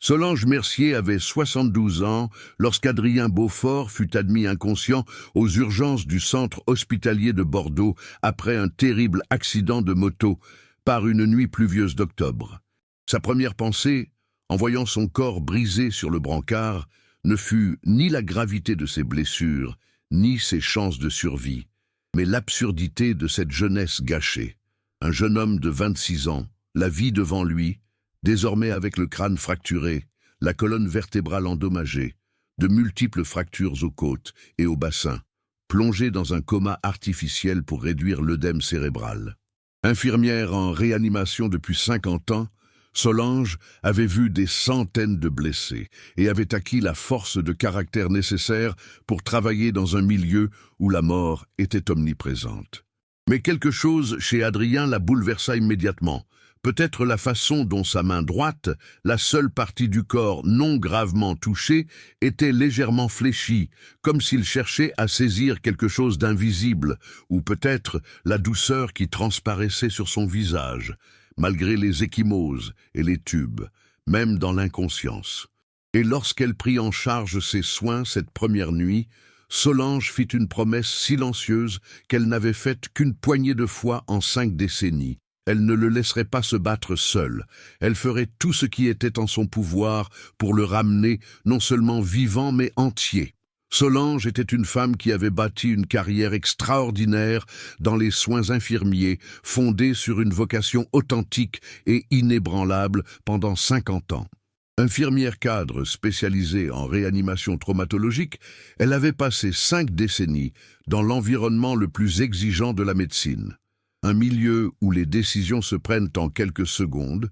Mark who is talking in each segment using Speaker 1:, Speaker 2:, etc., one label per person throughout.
Speaker 1: Solange Mercier avait 72 ans lorsqu'Adrien Beaufort fut admis inconscient aux urgences du centre hospitalier de Bordeaux après un terrible accident de moto par une nuit pluvieuse d'octobre. Sa première pensée, en voyant son corps brisé sur le brancard, ne fut ni la gravité de ses blessures, ni ses chances de survie, mais l'absurdité de cette jeunesse gâchée. Un jeune homme de 26 ans, la vie devant lui, désormais avec le crâne fracturé, la colonne vertébrale endommagée, de multiples fractures aux côtes et au bassin, plongé dans un coma artificiel pour réduire l'œdème cérébral. Infirmière en réanimation depuis 50 ans, Solange avait vu des centaines de blessés et avait acquis la force de caractère nécessaire pour travailler dans un milieu où la mort était omniprésente. Mais quelque chose chez Adrien la bouleversa immédiatement. Peut-être la façon dont sa main droite, la seule partie du corps non gravement touchée, était légèrement fléchie, comme s'il cherchait à saisir quelque chose d'invisible, ou peut-être la douceur qui transparaissait sur son visage, malgré les ecchymoses et les tubes, même dans l'inconscience. Et lorsqu'elle prit en charge ses soins cette première nuit, Solange fit une promesse silencieuse qu'elle n'avait faite qu'une poignée de fois en 5 décennies. Elle ne le laisserait pas se battre seule. Elle ferait tout ce qui était en son pouvoir pour le ramener non seulement vivant mais entier. Solange était une femme qui avait bâti une carrière extraordinaire dans les soins infirmiers, fondée sur une vocation authentique et inébranlable pendant 50 ans. Infirmière cadre spécialisée en réanimation traumatologique, elle avait passé 5 décennies dans l'environnement le plus exigeant de la médecine. Un milieu où les décisions se prennent en quelques secondes,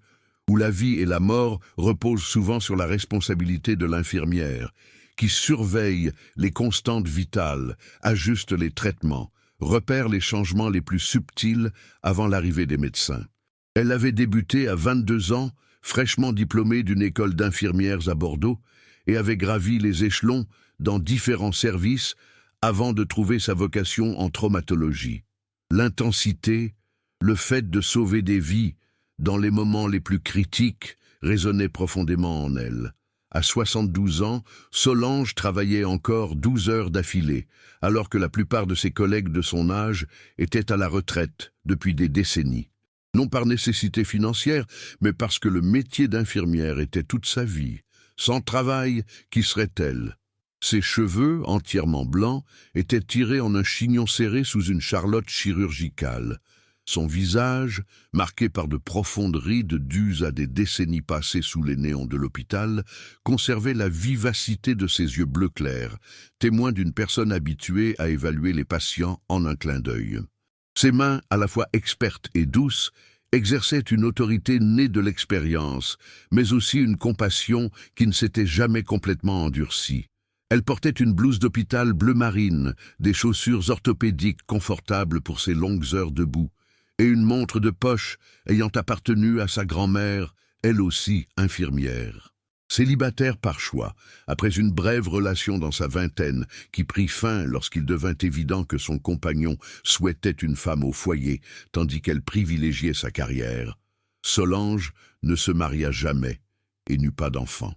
Speaker 1: où la vie et la mort reposent souvent sur la responsabilité de l'infirmière, qui surveille les constantes vitales, ajuste les traitements, repère les changements les plus subtils avant l'arrivée des médecins. Elle avait débuté à 22 ans, fraîchement diplômée d'une école d'infirmières à Bordeaux, et avait gravi les échelons dans différents services avant de trouver sa vocation en traumatologie. L'intensité, le fait de sauver des vies dans les moments les plus critiques résonnait profondément en elle. À 72 ans, Solange travaillait encore 12 heures d'affilée, alors que la plupart de ses collègues de son âge étaient à la retraite depuis des décennies. Non par nécessité financière, mais parce que le métier d'infirmière était toute sa vie. Sans travail, qui serait-elle ? Ses cheveux, entièrement blancs, étaient tirés en un chignon serré sous une charlotte chirurgicale. Son visage, marqué par de profondes rides dues à des décennies passées sous les néons de l'hôpital, conservait la vivacité de ses yeux bleu clair, témoin d'une personne habituée à évaluer les patients en un clin d'œil. Ses mains, à la fois expertes et douces, exerçaient une autorité née de l'expérience, mais aussi une compassion qui ne s'était jamais complètement endurcie. Elle portait une blouse d'hôpital bleu marine, des chaussures orthopédiques confortables pour ses longues heures debout, et une montre de poche ayant appartenu à sa grand-mère, elle aussi infirmière. Célibataire par choix, après une brève relation dans sa vingtaine qui prit fin lorsqu'il devint évident que son compagnon souhaitait une femme au foyer, tandis qu'elle privilégiait sa carrière, Solange ne se maria jamais et n'eut pas d'enfant.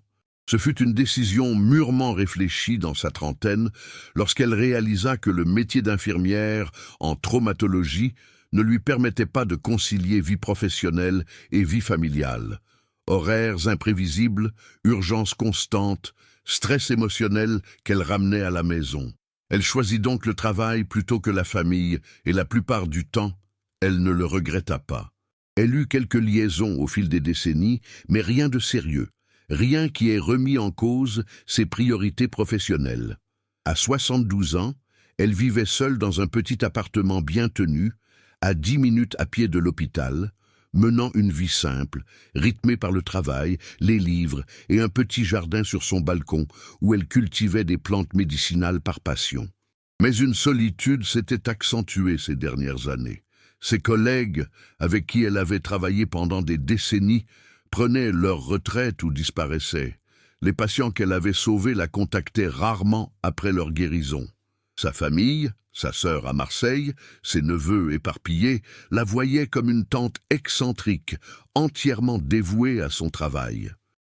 Speaker 1: Ce fut une décision mûrement réfléchie dans sa trentaine lorsqu'elle réalisa que le métier d'infirmière en traumatologie ne lui permettait pas de concilier vie professionnelle et vie familiale. Horaires imprévisibles, urgences constantes, stress émotionnel qu'elle ramenait à la maison. Elle choisit donc le travail plutôt que la famille et la plupart du temps, elle ne le regretta pas. Elle eut quelques liaisons au fil des décennies, mais rien de sérieux. Rien qui ait remis en cause ses priorités professionnelles. À 72 ans, elle vivait seule dans un petit appartement bien tenu, à 10 minutes à pied de l'hôpital, menant une vie simple, rythmée par le travail, les livres et un petit jardin sur son balcon où elle cultivait des plantes médicinales par passion. Mais une solitude s'était accentuée ces dernières années. Ses collègues, avec qui elle avait travaillé pendant des décennies, prenaient leur retraite ou disparaissaient. Les patients qu'elle avait sauvés la contactaient rarement après leur guérison. Sa famille, sa sœur à Marseille, ses neveux éparpillés, la voyaient comme une tante excentrique, entièrement dévouée à son travail.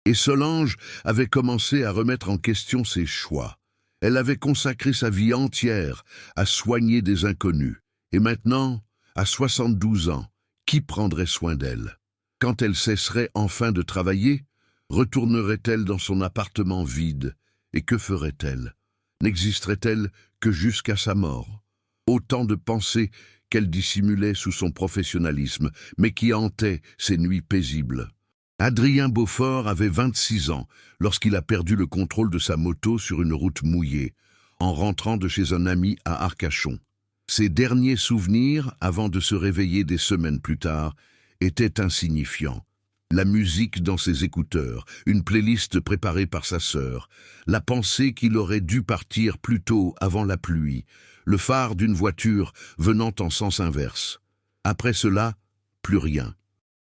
Speaker 1: Et Solange avait commencé à remettre en question ses choix. Elle avait consacré sa vie entière à soigner des inconnus. Et maintenant, à 72 ans, qui prendrait soin d'elle? Quand elle cesserait enfin de travailler, retournerait-elle dans son appartement vide? Et que ferait-elle? N'existerait-elle que jusqu'à sa mort? Autant de pensées qu'elle dissimulait sous son professionnalisme, mais qui hantaient ses nuits paisibles. Adrien Beaufort avait 26 ans lorsqu'il a perdu le contrôle de sa moto sur une route mouillée, en rentrant de chez un ami à Arcachon. Ses derniers souvenirs, avant de se réveiller des semaines plus tard, étaient insignifiants. La musique dans ses écouteurs, une playlist préparée par sa sœur, la pensée qu'il aurait dû partir plus tôt avant la pluie, le phare d'une voiture venant en sens inverse. Après cela, plus rien.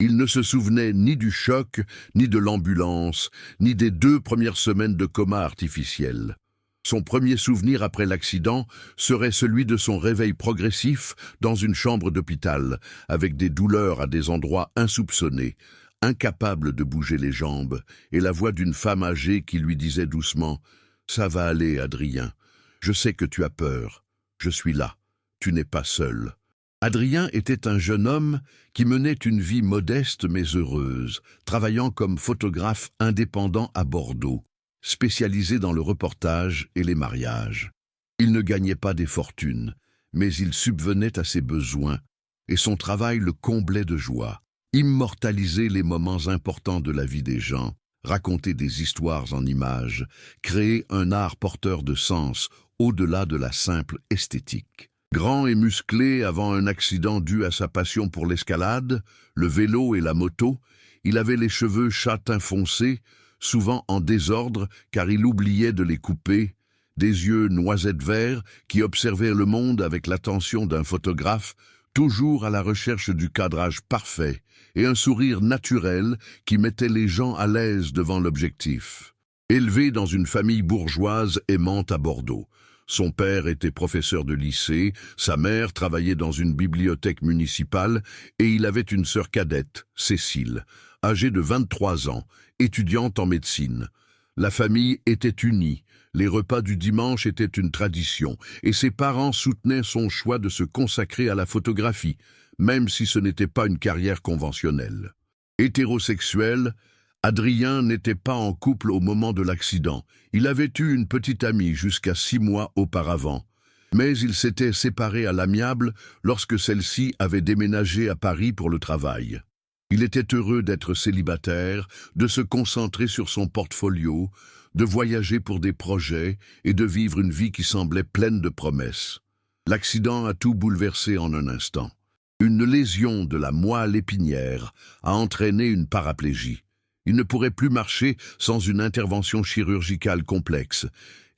Speaker 1: Il ne se souvenait ni du choc, ni de l'ambulance, ni des 2 premières semaines de coma artificiel. Son premier souvenir après l'accident serait celui de son réveil progressif dans une chambre d'hôpital, avec des douleurs à des endroits insoupçonnés, incapable de bouger les jambes, et la voix d'une femme âgée qui lui disait doucement « Ça va aller, Adrien. Je sais que tu as peur. Je suis là. Tu n'es pas seul. » Adrien était un jeune homme qui menait une vie modeste mais heureuse, travaillant comme photographe indépendant à Bordeaux, spécialisé dans le reportage et les mariages. Il ne gagnait pas des fortunes, mais il subvenait à ses besoins, et son travail le comblait de joie. Immortaliser les moments importants de la vie des gens, raconter des histoires en images, créer un art porteur de sens au-delà de la simple esthétique. Grand et musclé avant un accident dû à sa passion pour l'escalade, le vélo et la moto, il avait les cheveux châtain foncé, souvent en désordre car il oubliait de les couper, des yeux noisette vert qui observaient le monde avec l'attention d'un photographe, toujours à la recherche du cadrage parfait, et un sourire naturel qui mettait les gens à l'aise devant l'objectif. Élevé dans une famille bourgeoise aimante à Bordeaux, son père était professeur de lycée, sa mère travaillait dans une bibliothèque municipale et il avait une sœur cadette, Cécile, âgée de 23 ans, étudiante en médecine. La famille était unie, les repas du dimanche étaient une tradition et ses parents soutenaient son choix de se consacrer à la photographie, même si ce n'était pas une carrière conventionnelle. Hétérosexuel, Adrien n'était pas en couple au moment de l'accident. Il avait eu une petite amie jusqu'à 6 mois auparavant. Mais il s'était séparé à l'amiable lorsque celle-ci avait déménagé à Paris pour le travail. Il était heureux d'être célibataire, de se concentrer sur son portfolio, de voyager pour des projets et de vivre une vie qui semblait pleine de promesses. L'accident a tout bouleversé en un instant. Une lésion de la moelle épinière a entraîné une paraplégie. Il ne pourrait plus marcher sans une intervention chirurgicale complexe,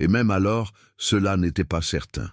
Speaker 1: et même alors, cela n'était pas certain.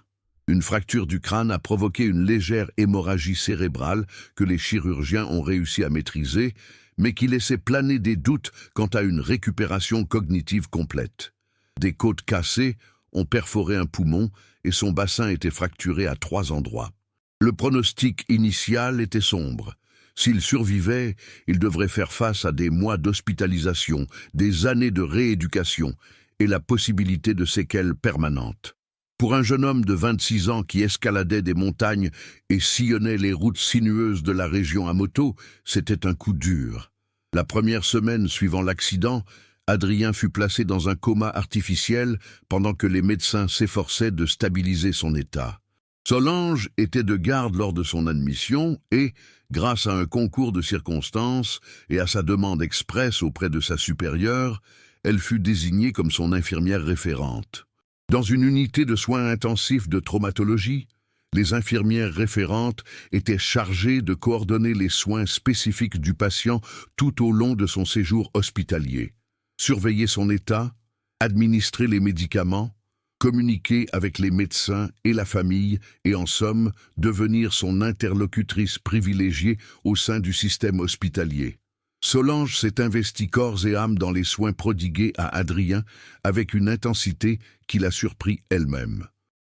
Speaker 1: Une fracture du crâne a provoqué une légère hémorragie cérébrale que les chirurgiens ont réussi à maîtriser, mais qui laissait planer des doutes quant à une récupération cognitive complète. Des côtes cassées ont perforé un poumon et son bassin était fracturé à 3 endroits. Le pronostic initial était sombre. S'il survivait, il devrait faire face à des mois d'hospitalisation, des années de rééducation et la possibilité de séquelles permanentes. Pour un jeune homme de 26 ans qui escaladait des montagnes et sillonnait les routes sinueuses de la région à moto, c'était un coup dur. La première semaine suivant l'accident, Adrien fut placé dans un coma artificiel pendant que les médecins s'efforçaient de stabiliser son état. Solange était de garde lors de son admission et, grâce à un concours de circonstances et à sa demande expresse auprès de sa supérieure, elle fut désignée comme son infirmière référente. Dans une unité de soins intensifs de traumatologie, les infirmières référentes étaient chargées de coordonner les soins spécifiques du patient tout au long de son séjour hospitalier, surveiller son état, administrer les médicaments, communiquer avec les médecins et la famille et en somme, devenir son interlocutrice privilégiée au sein du système hospitalier. Solange s'est investie corps et âme dans les soins prodigués à Adrien avec une intensité qui l'a surpris elle-même.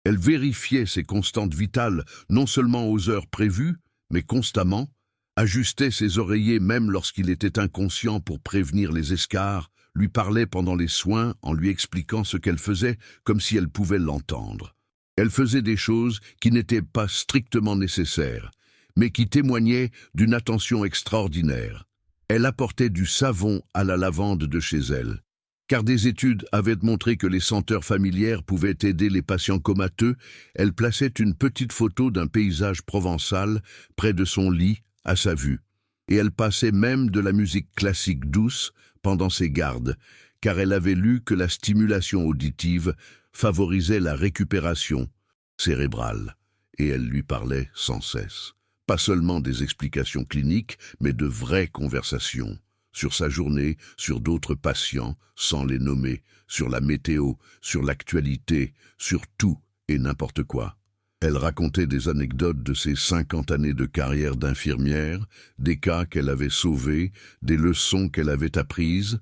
Speaker 1: Elle vérifiait ses constantes vitales non seulement aux heures prévues, mais constamment, ajustait ses oreillers même lorsqu'il était inconscient pour prévenir les escarres, lui parlait pendant les soins en lui expliquant ce qu'elle faisait comme si elle pouvait l'entendre. Elle faisait des choses qui n'étaient pas strictement nécessaires, mais qui témoignaient d'une attention extraordinaire. Elle apportait du savon à la lavande de chez elle, car des études avaient montré que les senteurs familières pouvaient aider les patients comateux. Elle plaçait une petite photo d'un paysage provençal près de son lit, à sa vue. Et elle passait même de la musique classique douce pendant ses gardes, car elle avait lu que la stimulation auditive favorisait la récupération cérébrale, et elle lui parlait sans cesse. Pas seulement des explications cliniques, mais de vraies conversations. Sur sa journée, sur d'autres patients, sans les nommer, sur la météo, sur l'actualité, sur tout et n'importe quoi. Elle racontait des anecdotes de ses 50 années de carrière d'infirmière, des cas qu'elle avait sauvés, des leçons qu'elle avait apprises,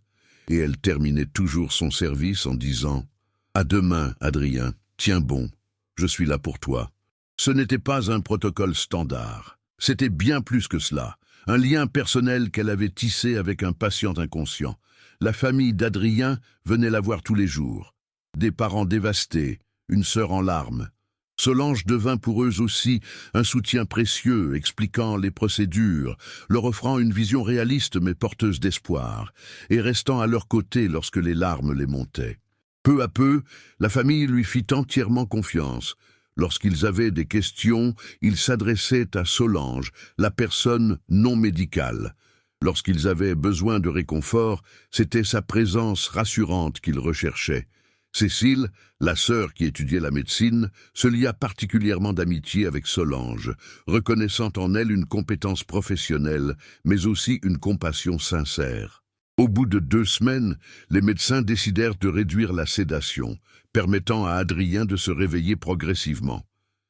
Speaker 1: et elle terminait toujours son service en disant « À demain, Adrien, tiens bon, je suis là pour toi ». Ce n'était pas un protocole standard, c'était bien plus que cela, un lien personnel qu'elle avait tissé avec un patient inconscient. La famille d'Adrien venait la voir tous les jours. Des parents dévastés, une sœur en larmes. Solange devint pour eux aussi un soutien précieux, expliquant les procédures, leur offrant une vision réaliste mais porteuse d'espoir, et restant à leur côté lorsque les larmes les montaient. Peu à peu, la famille lui fit entièrement confiance. Lorsqu'ils avaient des questions, ils s'adressaient à Solange, la personne non médicale. Lorsqu'ils avaient besoin de réconfort, c'était sa présence rassurante qu'ils recherchaient. Cécile, la sœur qui étudiait la médecine, se lia particulièrement d'amitié avec Solange, reconnaissant en elle une compétence professionnelle, mais aussi une compassion sincère. Au bout de 2 semaines, les médecins décidèrent de réduire la sédation, permettant à Adrien de se réveiller progressivement.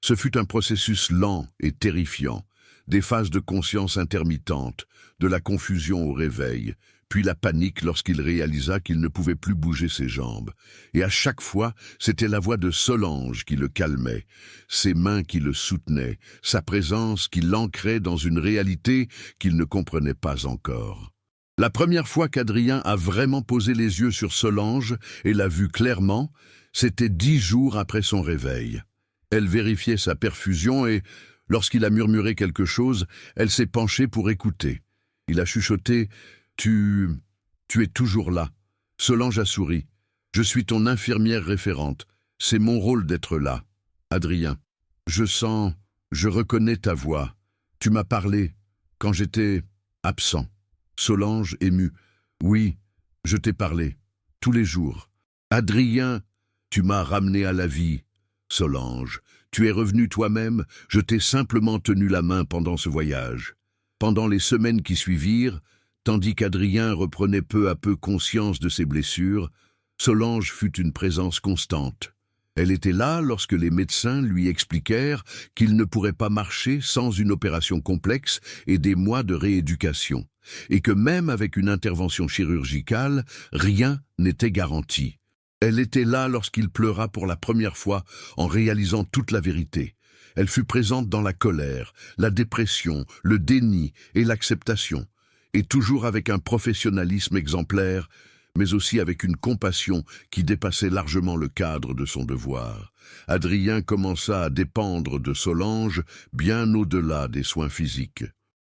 Speaker 1: Ce fut un processus lent et terrifiant, des phases de conscience intermittentes, de la confusion au réveil, puis la panique lorsqu'il réalisa qu'il ne pouvait plus bouger ses jambes. Et à chaque fois, c'était la voix de Solange qui le calmait, ses mains qui le soutenaient, sa présence qui l'ancrait dans une réalité qu'il ne comprenait pas encore. La première fois qu'Adrien a vraiment posé les yeux sur Solange et l'a vue clairement, c'était 10 jours après son réveil. Elle vérifiait sa perfusion et, lorsqu'il a murmuré quelque chose, elle s'est penchée pour écouter. Il a chuchoté « Tu es toujours là ». Solange a souri. « Je suis ton infirmière référente. C'est mon rôle d'être là. » Adrien. « Je reconnais ta voix. Tu m'as parlé quand j'étais absent. » Solange, émue. « Oui, je t'ai parlé. Tous les jours. » Adrien, tu m'as ramené à la vie. Solange, tu es revenu toi-même, je t'ai simplement tenu la main pendant ce voyage. Pendant les semaines qui suivirent, tandis qu'Adrien reprenait peu à peu conscience de ses blessures, Solange fut une présence constante. Elle était là lorsque les médecins lui expliquèrent qu'il ne pourrait pas marcher sans une opération complexe et des mois de rééducation, et que même avec une intervention chirurgicale, rien n'était garanti. Elle était là lorsqu'il pleura pour la première fois en réalisant toute la vérité. Elle fut présente dans la colère, la dépression, le déni et l'acceptation, et toujours avec un professionnalisme exemplaire, mais aussi avec une compassion qui dépassait largement le cadre de son devoir. Adrien commença à dépendre de Solange bien au-delà des soins physiques.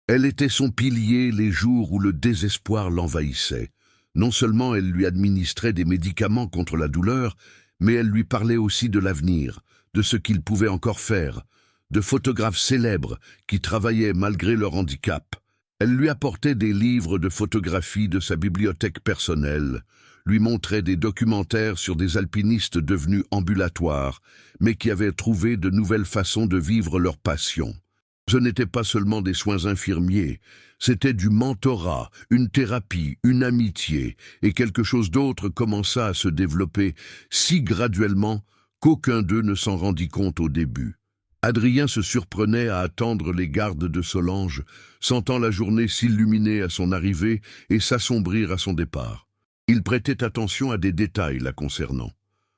Speaker 1: Elle était son pilier les jours où le désespoir l'envahissait. Non seulement elle lui administrait des médicaments contre la douleur, mais elle lui parlait aussi de l'avenir, de ce qu'il pouvait encore faire, de photographes célèbres qui travaillaient malgré leur handicap. Elle lui apportait des livres de photographie de sa bibliothèque personnelle, lui montrait des documentaires sur des alpinistes devenus ambulatoires, mais qui avaient trouvé de nouvelles façons de vivre leur passion. Ce n'était pas seulement des soins infirmiers, c'était du mentorat, une thérapie, une amitié, et quelque chose d'autre commença à se développer si graduellement qu'aucun d'eux ne s'en rendit compte au début. Adrien se surprenait à attendre les gardes de Solange, sentant la journée s'illuminer à son arrivée et s'assombrir à son départ. Il prêtait attention à des détails la concernant.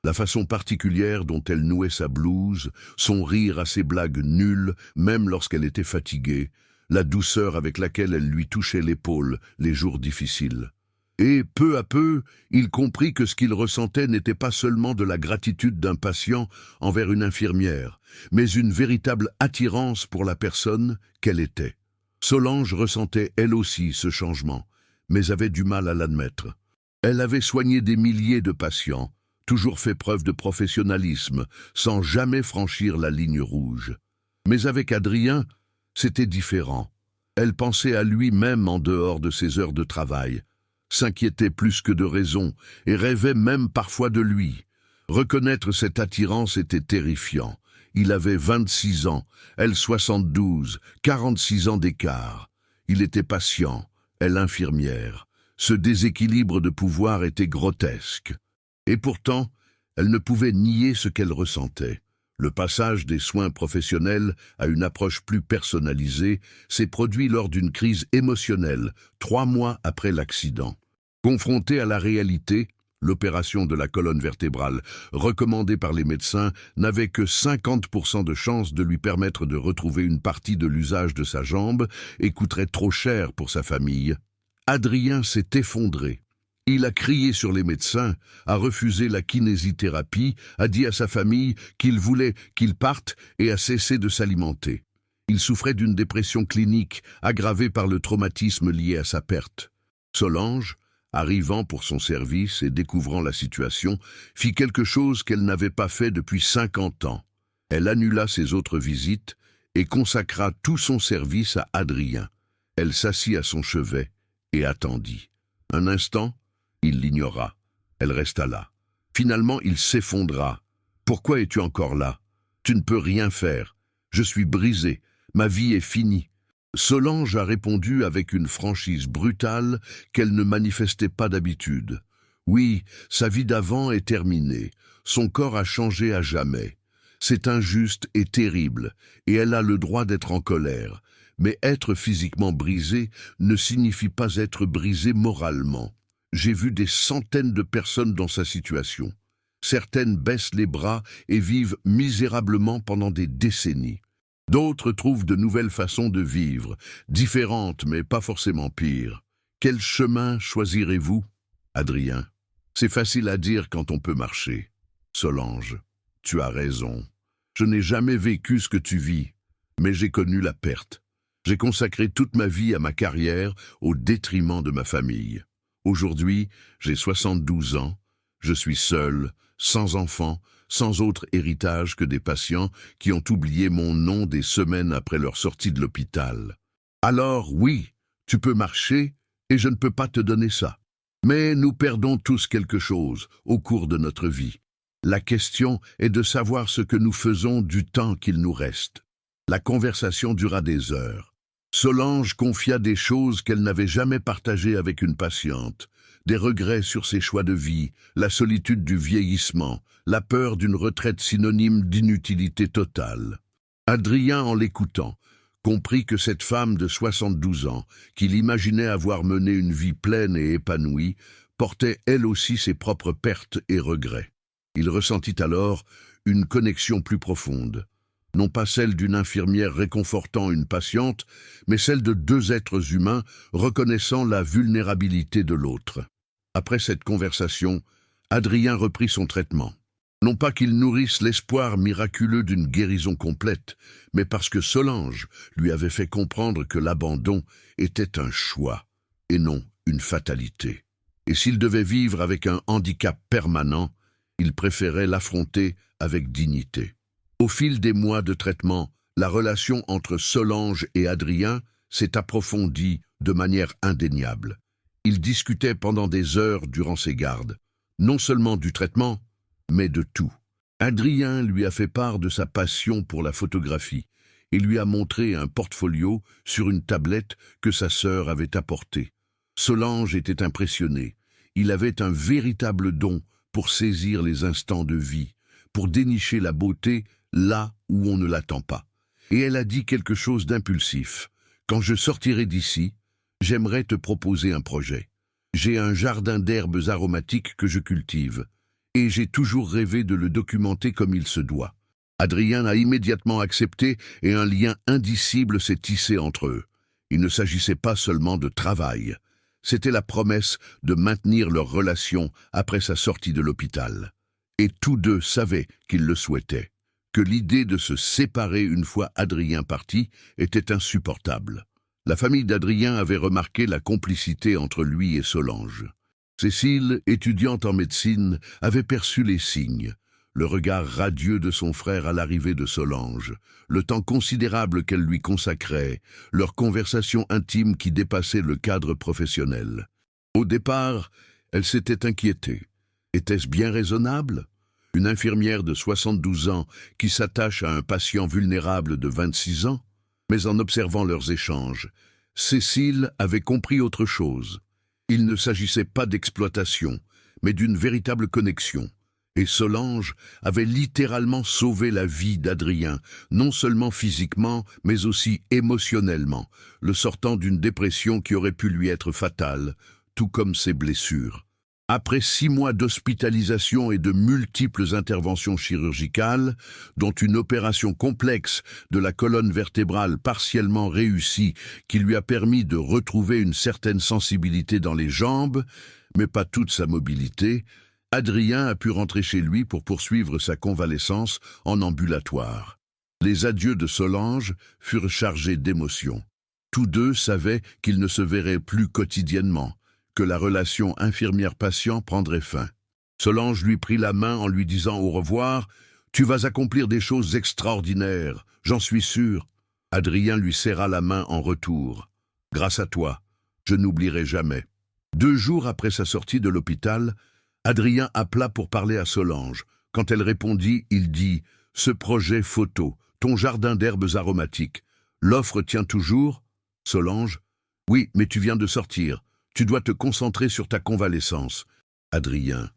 Speaker 1: La façon particulière dont elle nouait sa blouse, son rire à ses blagues nulles, même lorsqu'elle était fatiguée, la douceur avec laquelle elle lui touchait l'épaule les jours difficiles. Et peu à peu, il comprit que ce qu'il ressentait n'était pas seulement de la gratitude d'un patient envers une infirmière, mais une véritable attirance pour la personne qu'elle était. Solange ressentait elle aussi ce changement, mais avait du mal à l'admettre. Elle avait soigné des milliers de patients, toujours fait preuve de professionnalisme, sans jamais franchir la ligne rouge. Mais avec Adrien, c'était différent. Elle pensait à lui-même en dehors de ses heures de travail, s'inquiétait plus que de raison et rêvait même parfois de lui. Reconnaître cette attirance était terrifiant. Il avait 26 ans, elle 72, 46 ans d'écart. Il était patient, elle infirmière. Ce déséquilibre de pouvoir était grotesque. Et pourtant, elle ne pouvait nier ce qu'elle ressentait. Le passage des soins professionnels à une approche plus personnalisée s'est produit lors d'une crise émotionnelle, 3 mois après l'accident. Confrontée à la réalité, l'opération de la colonne vertébrale, recommandée par les médecins, n'avait que 50% de chances de lui permettre de retrouver une partie de l'usage de sa jambe et coûterait trop cher pour sa famille. Adrien s'est effondré. Il a crié sur les médecins, a refusé la kinésithérapie, a dit à sa famille qu'il voulait qu'il parte et a cessé de s'alimenter. Il souffrait d'une dépression clinique aggravée par le traumatisme lié à sa perte. Solange, arrivant pour son service et découvrant la situation, fit quelque chose qu'elle n'avait pas fait depuis 50 ans. Elle annula ses autres visites et consacra tout son service à Adrien. Elle s'assit à son chevet et attendit. Un instant, il l'ignora. Elle resta là. Finalement, il s'effondra. « Pourquoi es-tu encore là? Tu ne peux rien faire. Je suis brisé. Ma vie est finie. » Solange a répondu avec une franchise brutale qu'elle ne manifestait pas d'habitude. Oui, sa vie d'avant est terminée. Son corps a changé à jamais. C'est injuste et terrible, et elle a le droit d'être en colère. Mais être physiquement brisé ne signifie pas être brisé moralement. J'ai vu des centaines de personnes dans sa situation. Certaines baissent les bras et vivent misérablement pendant des décennies. D'autres trouvent de nouvelles façons de vivre, différentes mais pas forcément pires. Quel chemin choisirez-vous, Adrien? C'est facile à dire quand on peut marcher. Solange, tu as raison. Je n'ai jamais vécu ce que tu vis, mais j'ai connu la perte. J'ai consacré toute ma vie à ma carrière au détriment de ma famille. Aujourd'hui, j'ai 72 ans, je suis seul, sans enfant, sans autre héritage que des patients qui ont oublié mon nom des semaines après leur sortie de l'hôpital. Alors oui, tu peux marcher et je ne peux pas te donner ça. Mais nous perdons tous quelque chose au cours de notre vie. La question est de savoir ce que nous faisons du temps qu'il nous reste. La conversation dura des heures. Solange confia des choses qu'elle n'avait jamais partagées avec une patiente, des regrets sur ses choix de vie, la solitude du vieillissement, la peur d'une retraite synonyme d'inutilité totale. Adrien, en l'écoutant, comprit que cette femme de 72 ans, qu'il imaginait avoir mené une vie pleine et épanouie, portait elle aussi ses propres pertes et regrets. Il ressentit alors une connexion plus profonde. Non pas celle d'une infirmière réconfortant une patiente, mais celle de deux êtres humains reconnaissant la vulnérabilité de l'autre. Après cette conversation, Adrien reprit son traitement. Non pas qu'il nourrisse l'espoir miraculeux d'une guérison complète, mais parce que Solange lui avait fait comprendre que l'abandon était un choix, et non une fatalité. Et s'il devait vivre avec un handicap permanent, il préférait l'affronter avec dignité. Au fil des mois de traitement, la relation entre Solange et Adrien s'est approfondie de manière indéniable. Ils discutaient pendant des heures durant ses gardes, non seulement du traitement, mais de tout. Adrien lui a fait part de sa passion pour la photographie et lui a montré un portfolio sur une tablette que sa sœur avait apporté. Solange était impressionnée. Il avait un véritable don pour saisir les instants de vie, pour dénicher la beauté là où on ne l'attend pas. Et elle a dit quelque chose d'impulsif. « Quand je sortirai d'ici, j'aimerais te proposer un projet. J'ai un jardin d'herbes aromatiques que je cultive, et j'ai toujours rêvé de le documenter comme il se doit. » Adrien a immédiatement accepté et un lien indicible s'est tissé entre eux. Il ne s'agissait pas seulement de travail. C'était la promesse de maintenir leur relation après sa sortie de l'hôpital. Et tous deux savaient qu'ils le souhaitaient, que l'idée de se séparer une fois Adrien parti était insupportable. La famille d'Adrien avait remarqué la complicité entre lui et Solange. Cécile, étudiante en médecine, avait perçu les signes. Le regard radieux de son frère à l'arrivée de Solange, le temps considérable qu'elle lui consacrait, leur conversation intime qui dépassait le cadre professionnel. Au départ, elle s'était inquiétée. Était-ce bien raisonnable? Une infirmière de 72 ans qui s'attache à un patient vulnérable de 26 ans? Mais en observant leurs échanges, Cécile avait compris autre chose. Il ne s'agissait pas d'exploitation, mais d'une véritable connexion. Et Solange avait littéralement sauvé la vie d'Adrien, non seulement physiquement, mais aussi émotionnellement, le sortant d'une dépression qui aurait pu lui être fatale, tout comme ses blessures. Après 6 mois d'hospitalisation et de multiples interventions chirurgicales, dont une opération complexe de la colonne vertébrale partiellement réussie qui lui a permis de retrouver une certaine sensibilité dans les jambes, mais pas toute sa mobilité, Adrien a pu rentrer chez lui pour poursuivre sa convalescence en ambulatoire. Les adieux de Solange furent chargés d'émotions. Tous deux savaient qu'ils ne se verraient plus quotidiennement, que la relation infirmière-patient prendrait fin. Solange lui prit la main en lui disant au revoir. « Tu vas accomplir des choses extraordinaires, j'en suis sûr. » Adrien lui serra la main en retour. « Grâce à toi, je n'oublierai jamais. » 2 jours après sa sortie de l'hôpital, Adrien appela pour parler à Solange. Quand elle répondit, il dit « Ce projet photo, ton jardin d'herbes aromatiques, l'offre tient toujours ?» Solange « Oui, mais tu viens de sortir. Tu dois te concentrer sur ta convalescence. » Adrien.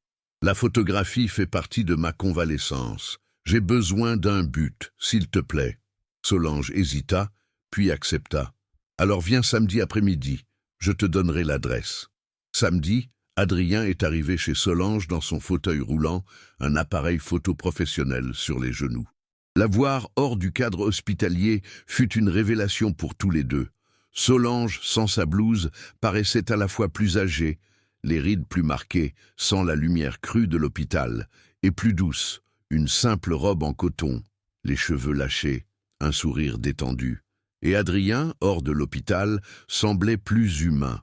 Speaker 1: La photographie fait partie de ma convalescence. J'ai besoin d'un but, s'il te plaît. Solange hésita, puis accepta. Alors viens samedi après-midi, je te donnerai l'adresse. Samedi, Adrien est arrivé chez Solange dans son fauteuil roulant, un appareil photo professionnel sur les genoux. La voir hors du cadre hospitalier fut une révélation pour tous les deux. Solange, sans sa blouse, paraissait à la fois plus âgée, les rides plus marquées, sans la lumière crue de l'hôpital, et plus douce, une simple robe en coton, les cheveux lâchés, un sourire détendu. Et Adrien, hors de l'hôpital, semblait plus humain,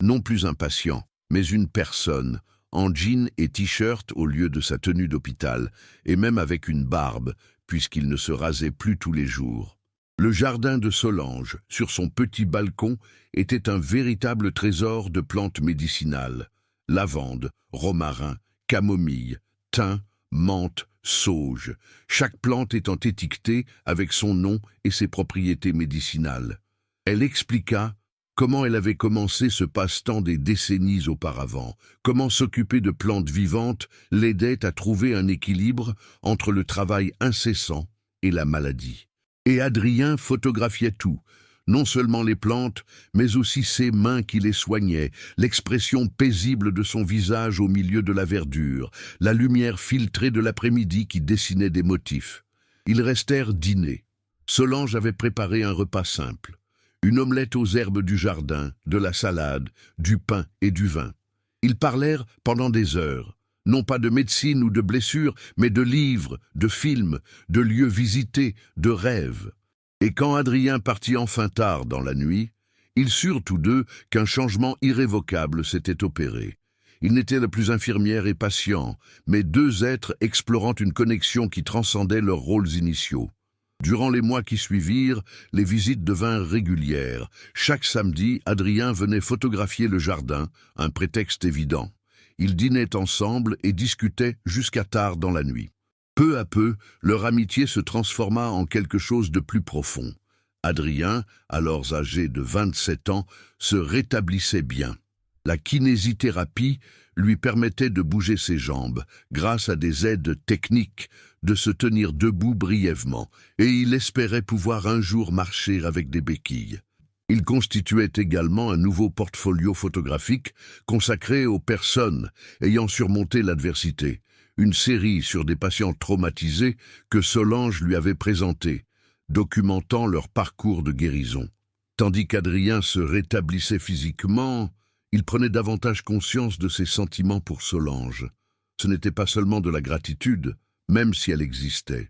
Speaker 1: non plus impatient, mais une personne, en jean et t-shirt au lieu de sa tenue d'hôpital, et même avec une barbe, puisqu'il ne se rasait plus tous les jours. Le jardin de Solange, sur son petit balcon, était un véritable trésor de plantes médicinales. Lavande, romarin, camomille, thym, menthe, sauge, chaque plante étant étiquetée avec son nom et ses propriétés médicinales. Elle expliqua comment elle avait commencé ce passe-temps des décennies auparavant, comment s'occuper de plantes vivantes l'aidait à trouver un équilibre entre le travail incessant et la maladie. Et Adrien photographiait tout, non seulement les plantes, mais aussi ses mains qui les soignaient, l'expression paisible de son visage au milieu de la verdure, la lumière filtrée de l'après-midi qui dessinait des motifs. Ils restèrent dîner. Solange avait préparé un repas simple. Une omelette aux herbes du jardin, de la salade, du pain et du vin. Ils parlèrent pendant des heures. Non pas de médecine ou de blessures, mais de livres, de films, de lieux visités, de rêves. Et quand Adrien partit enfin tard dans la nuit, ils surent tous deux qu'un changement irrévocable s'était opéré. Ils n'étaient plus infirmière et patient, mais 2 êtres explorant une connexion qui transcendait leurs rôles initiaux. Durant les mois qui suivirent, les visites devinrent régulières. Chaque samedi, Adrien venait photographier le jardin, un prétexte évident. Ils dînaient ensemble et discutaient jusqu'à tard dans la nuit. Peu à peu, leur amitié se transforma en quelque chose de plus profond. Adrien, alors âgé de 27 ans, se rétablissait bien. La kinésithérapie lui permettait de bouger ses jambes, grâce à des aides techniques, de se tenir debout brièvement, et il espérait pouvoir un jour marcher avec des béquilles. Il constituait également un nouveau portfolio photographique consacré aux personnes ayant surmonté l'adversité, une série sur des patients traumatisés que Solange lui avait présentée, documentant leur parcours de guérison. Tandis qu'Adrien se rétablissait physiquement, Il prenait davantage conscience de ses sentiments pour Solange. Ce n'était pas seulement de la gratitude, même si elle existait.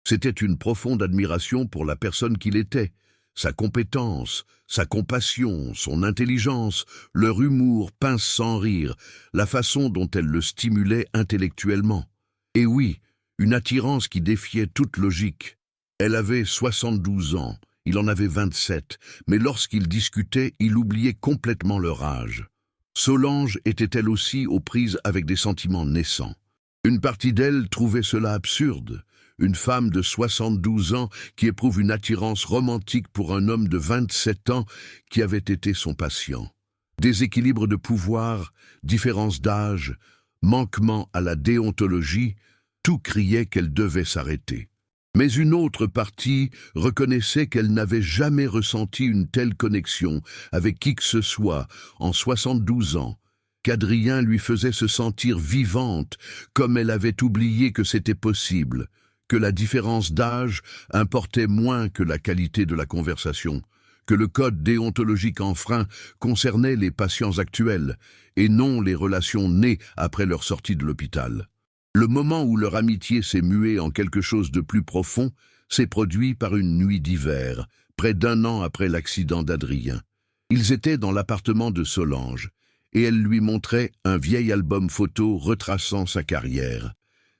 Speaker 1: C'était une profonde admiration pour la personne qu'il était, sa compétence, sa compassion, son intelligence, leur humour pince sans rire, la façon dont elle le stimulait intellectuellement. Et oui, une attirance qui défiait toute logique. Elle avait 72 ans, il en avait 27, mais lorsqu'ils discutaient, il oubliait complètement leur âge. Solange était elle aussi aux prises avec des sentiments naissants. Une partie d'elle trouvait cela absurde. Une femme de 72 ans qui éprouve une attirance romantique pour un homme de 27 ans qui avait été son patient. Déséquilibre de pouvoir, différence d'âge, manquement à la déontologie, tout criait qu'elle devait s'arrêter. Mais une autre partie reconnaissait qu'elle n'avait jamais ressenti une telle connexion avec qui que ce soit en 72 ans, qu'Adrien lui faisait se sentir vivante, comme elle avait oublié que c'était possible, que la différence d'âge importait moins que la qualité de la conversation, que le code déontologique enfreint concernait les patients actuels et non les relations nées après leur sortie de l'hôpital. Le moment où leur amitié s'est muée en quelque chose de plus profond s'est produit par une nuit d'hiver, près d'1 an après l'accident d'Adrien. Ils étaient dans l'appartement de Solange, et elle lui montrait un vieil album photo retraçant sa carrière.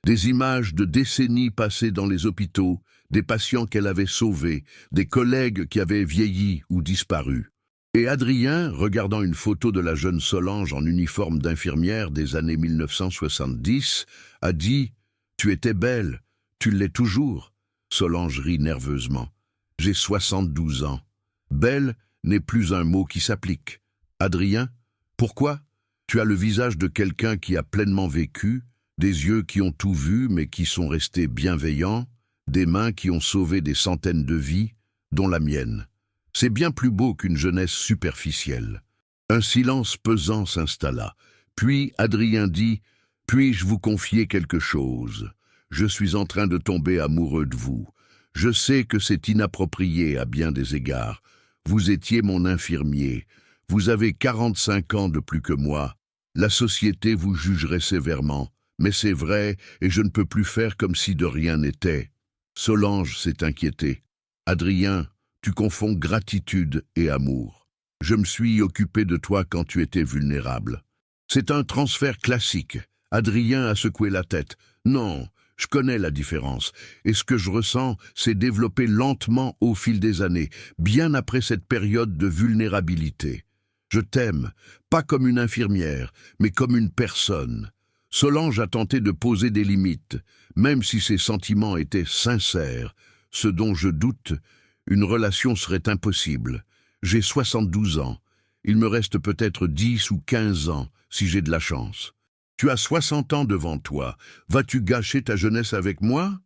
Speaker 1: Des images de décennies passées dans les hôpitaux, des patients qu'elle avait sauvés, des collègues qui avaient vieilli ou disparu. Et Adrien, regardant une photo de la jeune Solange en uniforme d'infirmière des années 1970, a dit « Tu étais belle, tu l'es toujours ». Solange rit nerveusement. « J'ai 72 ans. Belle n'est plus un mot qui s'applique. Adrien, pourquoi? Tu as le visage de quelqu'un qui a pleinement vécu, des yeux qui ont tout vu mais qui sont restés bienveillants, des mains qui ont sauvé des centaines de vies, dont la mienne. C'est bien plus beau qu'une jeunesse superficielle. » Un silence pesant s'installa. Puis Adrien dit « Puis-je vous confier quelque chose? Je suis en train de tomber amoureux de vous. Je sais que c'est inapproprié à bien des égards. Vous étiez mon infirmier. Vous avez 45 ans de plus que moi. La société vous jugerait sévèrement. Mais c'est vrai, et je ne peux plus faire comme si de rien n'était. » Solange s'est inquiétée. « Adrien, tu confonds gratitude et amour. Je me suis occupé de toi quand tu étais vulnérable. » C'est un transfert classique. Adrien a secoué la tête. « Non, je connais la différence. Et ce que je ressens, c'est développé lentement au fil des années, bien après cette période de vulnérabilité. Je t'aime, pas comme une infirmière, mais comme une personne. » Solange a tenté de poser des limites, même si ses sentiments étaient sincères, ce dont je doute, une relation serait impossible. J'ai 72 ans. Il me reste peut-être 10 ou 15 ans, si j'ai de la chance. Tu as 60 ans devant toi. Vas-tu gâcher ta jeunesse avec moi?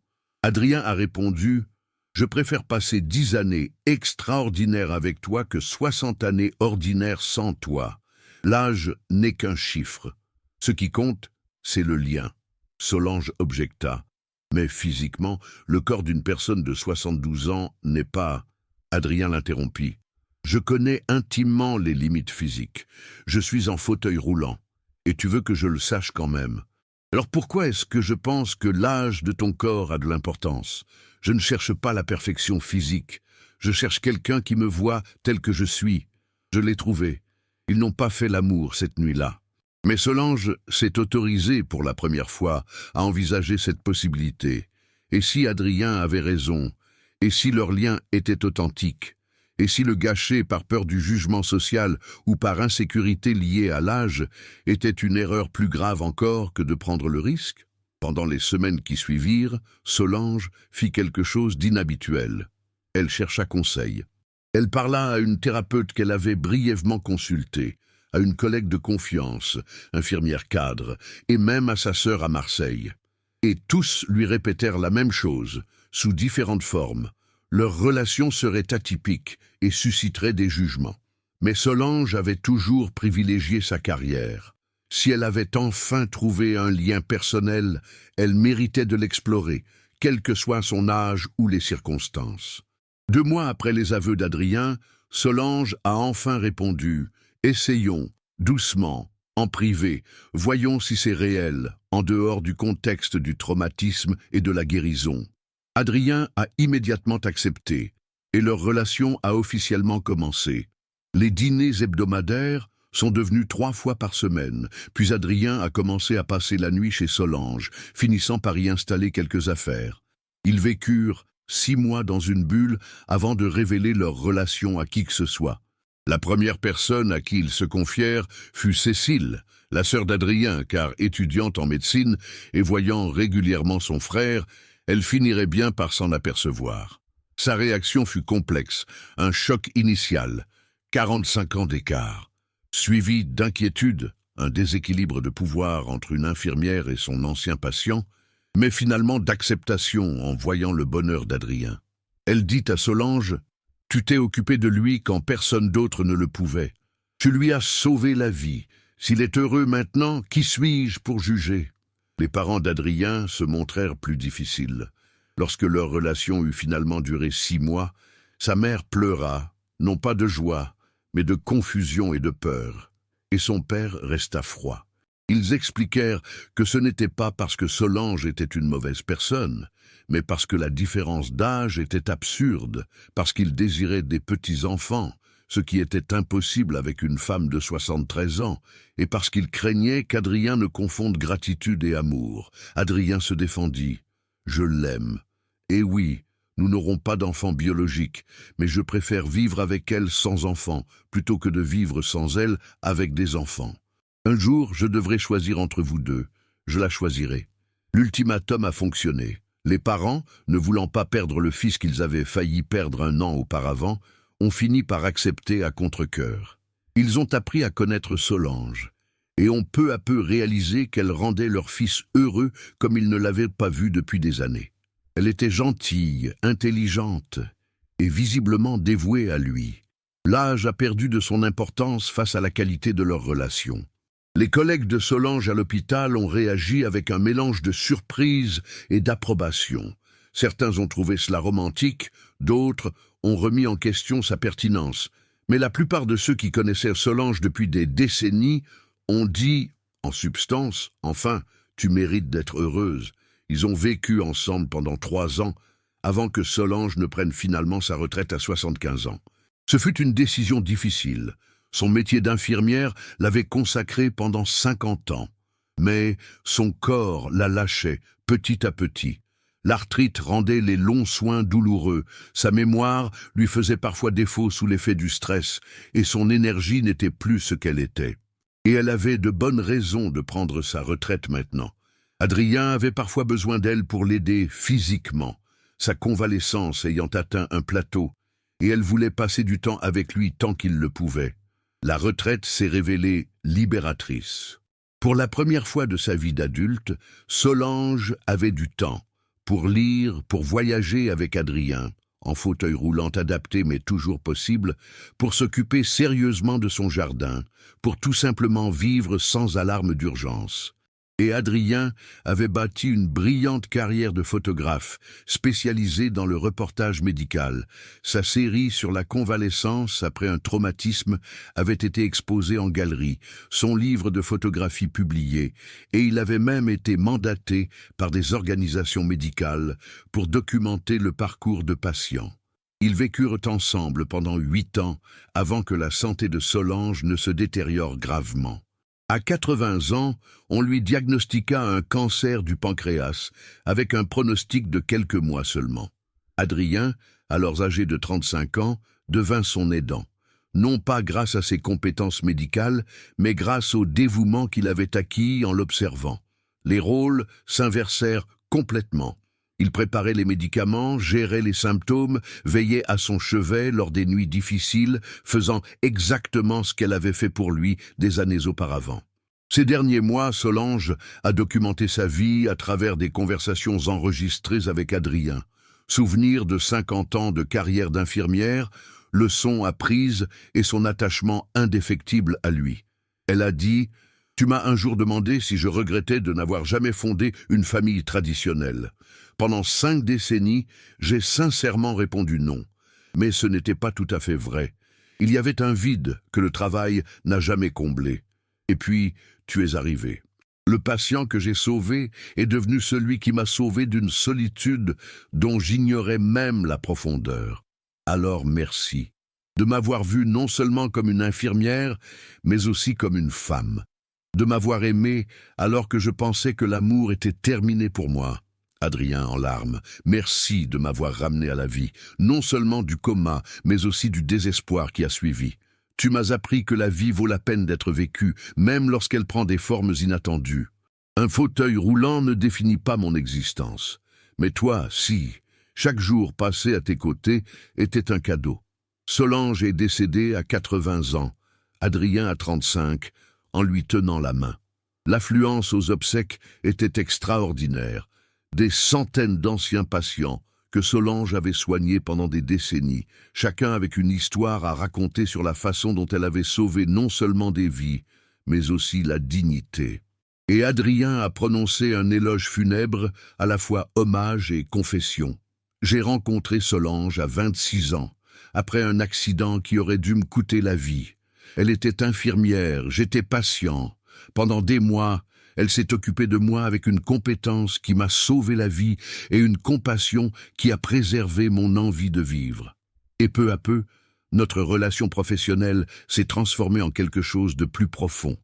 Speaker 1: Adrien a répondu « Je préfère passer 10 années extraordinaires avec toi que 60 années ordinaires sans toi. L'âge n'est qu'un chiffre. Ce qui compte, c'est le lien. » Solange objecta. « Mais physiquement, le corps d'une personne de 72 ans n'est pas... » Adrien l'interrompit. « Je connais intimement les limites physiques. Je suis en fauteuil roulant. Et tu veux que je le sache quand même. Alors pourquoi est-ce que je pense que l'âge de ton corps a de l'importance? Je ne cherche pas la perfection physique. Je cherche quelqu'un qui me voit tel que je suis. Je l'ai trouvé. Ils n'ont pas fait l'amour cette nuit-là. » Mais Solange s'est autorisée pour la première fois à envisager cette possibilité. Et si Adrien avait raison? Et si leur lien était authentique? Et si le gâcher par peur du jugement social ou par insécurité liée à l'âge était une erreur plus grave encore que de prendre le risque? Pendant les semaines qui suivirent, Solange fit quelque chose d'inhabituel. Elle chercha conseil. Elle parla à une thérapeute qu'elle avait brièvement consultée, à une collègue de confiance, infirmière cadre, et même à sa sœur à Marseille. Et tous lui répétèrent la même chose, sous différentes formes. Leur relation serait atypique et susciterait des jugements. Mais Solange avait toujours privilégié sa carrière. Si elle avait enfin trouvé un lien personnel, elle méritait de l'explorer, quel que soit son âge ou les circonstances. 2 mois après les aveux d'Adrien, Solange a enfin répondu « Essayons, Doucement, en privé, voyons si c'est réel, en dehors du contexte du traumatisme et de la guérison. Adrien a immédiatement accepté, et leur relation a officiellement commencé. Les dîners hebdomadaires sont devenus 3 fois par semaine, puis Adrien a commencé à passer la nuit chez Solange, finissant par y installer quelques affaires. Ils vécurent 6 mois dans une bulle avant de révéler leur relation à qui que ce soit. La première personne à qui ils se confièrent fut Cécile, la sœur d'Adrien, car étudiante en médecine et voyant régulièrement son frère, elle finirait bien par s'en apercevoir. Sa réaction fut complexe, un choc initial, 45 ans d'écart, suivi d'inquiétude, un déséquilibre de pouvoir entre une infirmière et son ancien patient, mais finalement d'acceptation en voyant le bonheur d'Adrien. Elle dit à Solange: « Tu t'es occupé de lui quand personne d'autre ne le pouvait. Tu lui as sauvé la vie. S'il est heureux maintenant, qui suis-je pour juger ?» Les parents d'Adrien se montrèrent plus difficiles. Lorsque leur relation eut finalement duré 6 mois, sa mère pleura, non pas de joie, mais de confusion et de peur, et son père resta froid. Ils expliquèrent que ce n'était pas parce que Solange était une mauvaise personne, mais parce que la différence d'âge était absurde, parce qu'il désirait des petits-enfants, ce qui était impossible avec une femme de 73 ans, et parce qu'il craignait qu'Adrien ne confonde gratitude et amour. Adrien se défendit. « Je l'aime. Et oui, nous n'aurons pas d'enfant biologique, mais je préfère vivre avec elle sans enfant, plutôt que de vivre sans elle avec des enfants. Un jour, je devrai choisir entre vous deux. Je la choisirai. » L'ultimatum a fonctionné. Les parents, ne voulant pas perdre le fils qu'ils avaient failli perdre 1 an auparavant, ont fini par accepter à contre-cœur. Ils ont appris à connaître Solange, et ont peu à peu réalisé qu'elle rendait leur fils heureux comme ils ne l'avaient pas vu depuis des années. Elle était gentille, intelligente, et visiblement dévouée à lui. L'âge a perdu de son importance face à la qualité de leur relation. Les collègues de Solange à l'hôpital ont réagi avec un mélange de surprise et d'approbation. Certains ont trouvé cela romantique, d'autres ont remis en question sa pertinence. Mais la plupart de ceux qui connaissaient Solange depuis des décennies ont dit, en substance, « Enfin, tu mérites d'être heureuse ». Ils ont vécu ensemble pendant 3 ans, avant que Solange ne prenne finalement sa retraite à 75 ans. Ce fut une décision difficile. Son métier d'infirmière l'avait consacré pendant 50 ans. Mais son corps la lâchait petit à petit. L'arthrite rendait les longs soins douloureux, sa mémoire lui faisait parfois défaut sous l'effet du stress, et son énergie n'était plus ce qu'elle était. Et elle avait de bonnes raisons de prendre sa retraite maintenant. Adrien avait parfois besoin d'elle pour l'aider physiquement, sa convalescence ayant atteint un plateau, et elle voulait passer du temps avec lui tant qu'il le pouvait. La retraite s'est révélée libératrice. Pour la première fois de sa vie d'adulte, Solange avait du temps pour lire, pour voyager avec Adrien, en fauteuil roulant adapté mais toujours possible, pour s'occuper sérieusement de son jardin, pour tout simplement vivre sans alarme d'urgence. Et Adrien avait bâti une brillante carrière de photographe, spécialisé dans le reportage médical. Sa série sur la convalescence après un traumatisme avait été exposée en galerie, son livre de photographie publié, et il avait même été mandaté par des organisations médicales pour documenter le parcours de patients. Ils vécurent ensemble pendant 8 ans avant que la santé de Solange ne se détériore gravement. À 80 ans, on lui diagnostiqua un cancer du pancréas, avec un pronostic de quelques mois seulement. Adrien, alors âgé de 35 ans, devint son aidant, non pas grâce à ses compétences médicales, mais grâce au dévouement qu'il avait acquis en l'observant. Les rôles s'inversèrent complètement. Il préparait les médicaments, gérait les symptômes, veillait à son chevet lors des nuits difficiles, faisant exactement ce qu'elle avait fait pour lui des années auparavant. Ces derniers mois, Solange a documenté sa vie à travers des conversations enregistrées avec Adrien. Souvenirs de 50 ans de carrière d'infirmière, leçons apprises et son attachement indéfectible à lui. Elle a dit « Tu m'as un jour demandé si je regrettais de n'avoir jamais fondé une famille traditionnelle. Pendant 5 décennies, j'ai sincèrement répondu non. Mais ce n'était pas tout à fait vrai. Il y avait un vide que le travail n'a jamais comblé. Et puis, tu es arrivé. Le patient que j'ai sauvé est devenu celui qui m'a sauvé d'une solitude dont j'ignorais même la profondeur. Alors merci de m'avoir vu non seulement comme une infirmière, mais aussi comme une femme. De m'avoir aimé alors que je pensais que l'amour était terminé pour moi. Adrien en larmes, merci de m'avoir ramené à la vie, non seulement du coma, mais aussi du désespoir qui a suivi. Tu m'as appris que la vie vaut la peine d'être vécue, même lorsqu'elle prend des formes inattendues. Un fauteuil roulant ne définit pas mon existence. Mais toi, si, chaque jour passé à tes côtés était un cadeau. Solange est décédée à 80 ans, Adrien à 35, en lui tenant la main. L'affluence aux obsèques était extraordinaire. Des centaines d'anciens patients que Solange avait soignés pendant des décennies, chacun avec une histoire à raconter sur la façon dont elle avait sauvé non seulement des vies, mais aussi la dignité. Et Adrien a prononcé un éloge funèbre, à la fois hommage et confession. J'ai rencontré Solange à 26 ans, après un accident qui aurait dû me coûter la vie. Elle était infirmière, j'étais patient. Pendant des mois, elle s'est occupée de moi avec une compétence qui m'a sauvé la vie et une compassion qui a préservé mon envie de vivre. Et peu à peu, notre relation professionnelle s'est transformée en quelque chose de plus profond.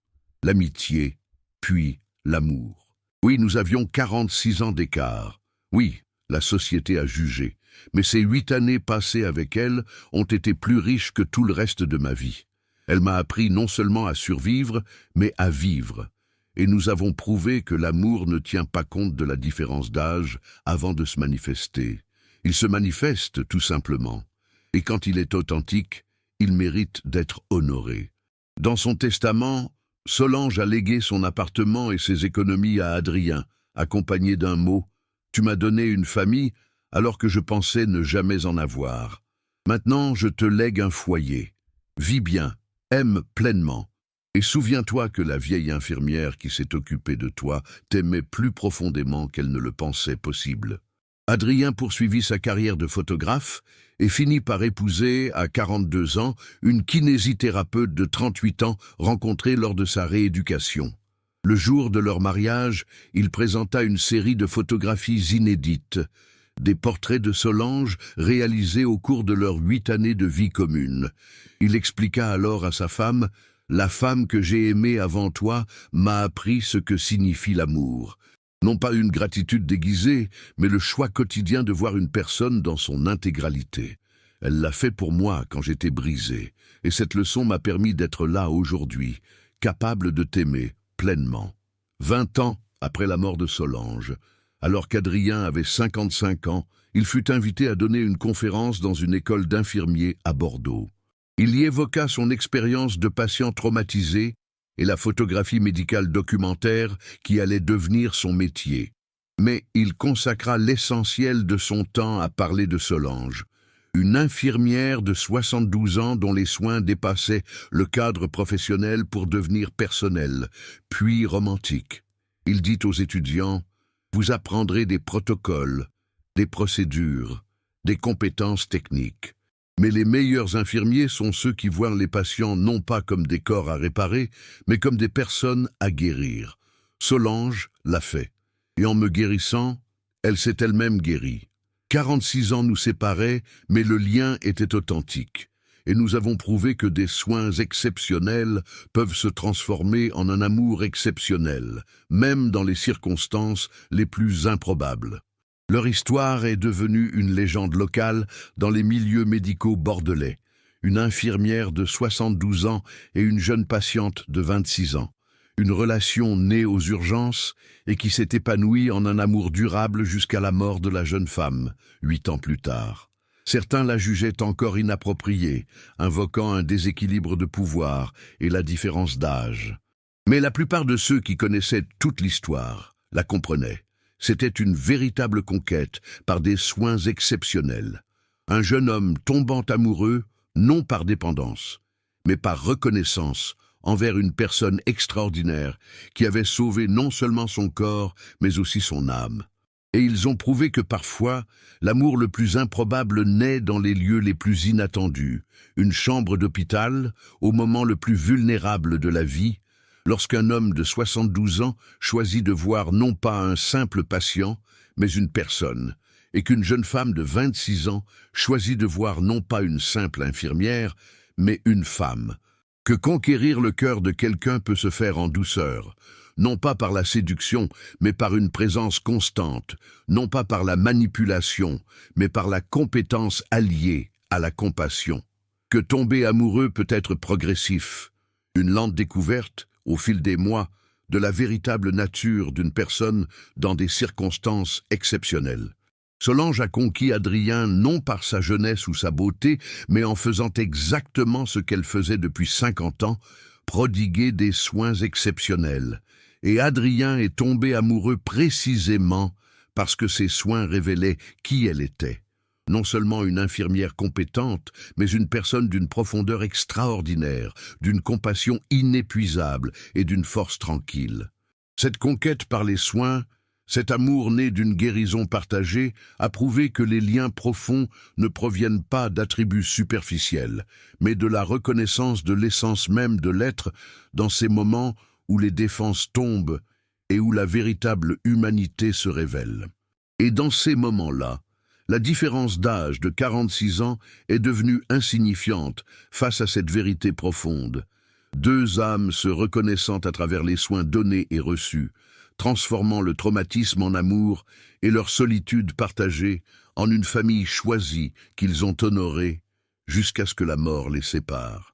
Speaker 1: L'amitié, puis l'amour. Oui, nous avions 46 ans d'écart. Oui, la société a jugé. Mais ces 8 années passées avec elle ont été plus riches que tout le reste de ma vie. Elle m'a appris non seulement à survivre, mais à vivre. Et nous avons prouvé que l'amour ne tient pas compte de la différence d'âge avant de se manifester. Il se manifeste tout simplement. Et quand il est authentique, il mérite d'être honoré. Dans son testament, Solange a légué son appartement et ses économies à Adrien, accompagné d'un mot « Tu m'as donné une famille alors que je pensais ne jamais en avoir. Maintenant, je te lègue un foyer. Vis bien, aime pleinement. Et souviens-toi que la vieille infirmière qui s'est occupée de toi t'aimait plus profondément qu'elle ne le pensait possible. » Adrien poursuivit sa carrière de photographe et finit par épouser, à 42 ans, une kinésithérapeute de 38 ans rencontrée lors de sa rééducation. Le jour de leur mariage, il présenta une série de photographies inédites, des portraits de Solange réalisés au cours de leurs 8 années de vie commune. Il expliqua alors à sa femme « La femme que j'ai aimée avant toi m'a appris ce que signifie l'amour. » Non pas une gratitude déguisée, mais le choix quotidien de voir une personne dans son intégralité. Elle l'a fait pour moi quand j'étais brisé, et cette leçon m'a permis d'être là aujourd'hui, capable de t'aimer pleinement. 20 ans après la mort de Solange, alors qu'Adrien avait 55 ans, il fut invité à donner une conférence dans une école d'infirmiers à Bordeaux. Il y évoqua son expérience de patient traumatisé et la photographie médicale documentaire qui allait devenir son métier. Mais il consacra l'essentiel de son temps à parler de Solange, une infirmière de 72 ans dont les soins dépassaient le cadre professionnel pour devenir personnel, puis romantique. Il dit aux étudiants « Vous apprendrez des protocoles, des procédures, des compétences techniques. Mais les meilleurs infirmiers sont ceux qui voient les patients non pas comme des corps à réparer, mais comme des personnes à guérir. Solange l'a fait. Et en me guérissant, elle s'est elle-même guérie. 46 ans nous séparaient, mais le lien était authentique. Et nous avons prouvé que des soins exceptionnels peuvent se transformer en un amour exceptionnel, même dans les circonstances les plus improbables. Leur histoire est devenue une légende locale dans les milieux médicaux bordelais. Une infirmière de 72 ans et une jeune patiente de 26 ans. Une relation née aux urgences et qui s'est épanouie en un amour durable jusqu'à la mort de la jeune femme, 8 ans plus tard. Certains la jugeaient encore inappropriée, invoquant un déséquilibre de pouvoir et la différence d'âge. Mais la plupart de ceux qui connaissaient toute l'histoire la comprenaient. C'était une véritable conquête par des soins exceptionnels. Un jeune homme tombant amoureux, non par dépendance, mais par reconnaissance envers une personne extraordinaire qui avait sauvé non seulement son corps, mais aussi son âme. Et ils ont prouvé que parfois, l'amour le plus improbable naît dans les lieux les plus inattendus, une chambre d'hôpital, au moment le plus vulnérable de la vie, lorsqu'un homme de 72 ans choisit de voir non pas un simple patient, mais une personne, et qu'une jeune femme de 26 ans choisit de voir non pas une simple infirmière, mais une femme. Que conquérir le cœur de quelqu'un peut se faire en douceur, non pas par la séduction, mais par une présence constante, non pas par la manipulation, mais par la compétence alliée à la compassion. Que tomber amoureux peut être progressif, une lente découverte, au fil des mois, de la véritable nature d'une personne dans des circonstances exceptionnelles. Solange a conquis Adrien non par sa jeunesse ou sa beauté, mais en faisant exactement ce qu'elle faisait depuis 50 ans, prodiguer des soins exceptionnels. Et Adrien est tombé amoureux précisément parce que ces soins révélaient qui elle était. Non seulement une infirmière compétente, mais une personne d'une profondeur extraordinaire, d'une compassion inépuisable et d'une force tranquille. Cette conquête par les soins, cet amour né d'une guérison partagée, a prouvé que les liens profonds ne proviennent pas d'attributs superficiels, mais de la reconnaissance de l'essence même de l'être dans ces moments où les défenses tombent et où la véritable humanité se révèle. Et dans ces moments-là, la différence d'âge de 46 ans est devenue insignifiante face à cette vérité profonde. Deux âmes se reconnaissant à travers les soins donnés et reçus, transformant le traumatisme en amour et leur solitude partagée en une famille choisie qu'ils ont honorée jusqu'à ce que la mort les sépare.